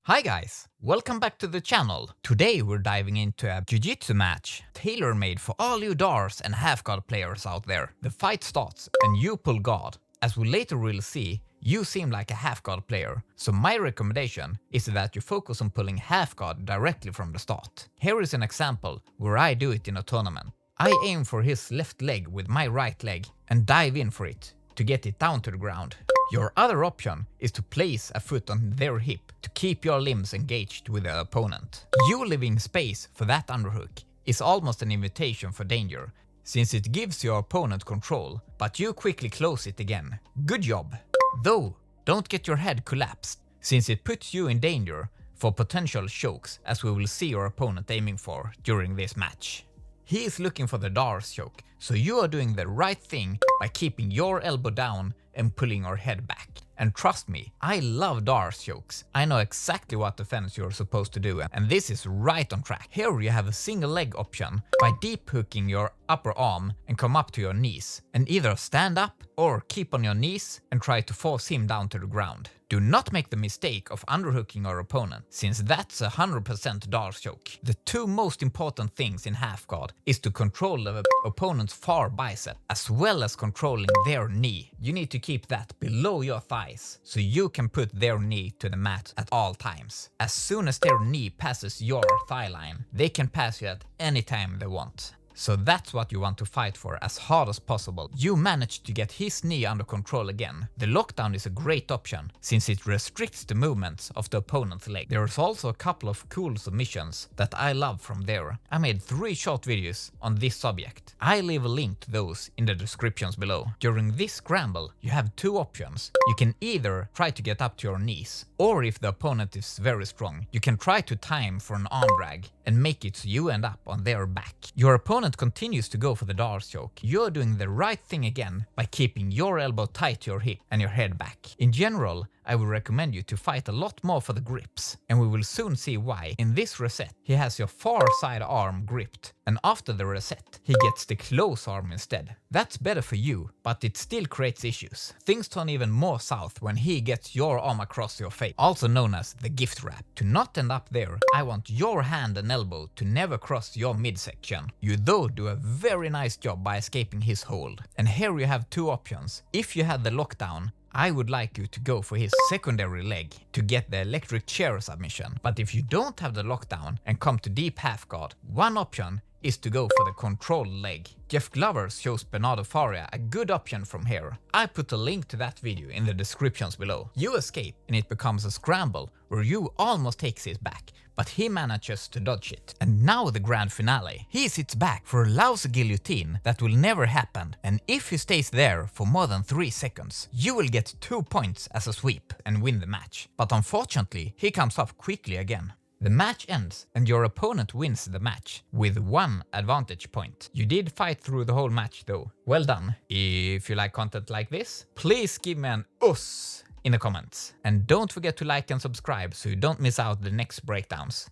Hi guys, welcome back to the channel. Today we're diving into a Jiu-Jitsu match, tailor-made for all you Darce and half-guard players out there. The fight starts and you pull guard. As we later will see, you seem like a half-guard player, so my recommendation is that you focus on pulling half-guard directly from the start. Here is an example where I do it in a tournament. I aim for his left leg with my right leg and dive in for it to get it down to the ground. Your other option is to place a foot on their hip to keep your limbs engaged with the opponent. You leaving space for that underhook is almost an invitation for danger, since it gives your opponent control, but you quickly close it again. Good job! Though, don't get your head collapsed, since it puts you in danger for potential chokes, as we will see your opponent aiming for during this match. He is looking for the Darce choke, so you are doing the right thing by keeping your elbow down and pulling your head back. And trust me, I love Darce chokes. I know exactly what defense you're supposed to do, and this is right on track. Here you have a single leg option by deep hooking your upper arm and come up to your knees, and either stand up or keep on your knees and try to force him down to the ground. Do not make the mistake of underhooking your opponent, since that's 100% Darce choke. The two most important things in half guard is to control the opponent's far bicep, as well as controlling their knee. You need to keep that below your thighs, so you can put their knee to the mat at all times. As soon as their knee passes your thigh line, they can pass you at any time they want. So that's what you want to fight for as hard as possible. You managed to get his knee under control again. The lockdown is a great option, since it restricts the movements of the opponent's leg. There's also a couple of cool submissions that I love from there. I made 3 short videos on this subject. I leave a link to those in the descriptions below. During this scramble, you have 2 options. You can either try to get up to your knees, or if the opponent is very strong, you can try to time for an arm drag and make it so you end up on their back. Your opponent continues to go for the Darce choke. You're doing the right thing again by keeping your elbow tight to your hip and your head back. In general, I would recommend you to fight a lot more for the grips, and we will soon see why. In this reset, he has your far side arm gripped, and after the reset, he gets the close arm instead. That's better for you, but it still creates issues. Things turn even more south when he gets your arm across your face, also known as the gift wrap. To not end up there, I want your hand and elbow to never cross your midsection. You though do a very nice job by escaping his hold. And here you have 2 options. If you had the lockdown, I would like you to go for his secondary leg to get the electric chair submission. But if you don't have the lockdown and come to deep half guard, one option is to go for the control leg. Jeff Glover shows Bernardo Faria a good option from here. I put a link to that video in the descriptions below. You escape and it becomes a scramble where you almost takes his back, but he manages to dodge it. And now the grand finale. He sits back for a lousy guillotine that will never happen, and if he stays there for more than 3 seconds, you will get 2 points as a sweep and win the match. But unfortunately, he comes up quickly again. The match ends and your opponent wins the match with 1 advantage point. You did fight through the whole match though. Well done. If you like content like this, please give me an us in the comments. And don't forget to like and subscribe so you don't miss out the next breakdowns.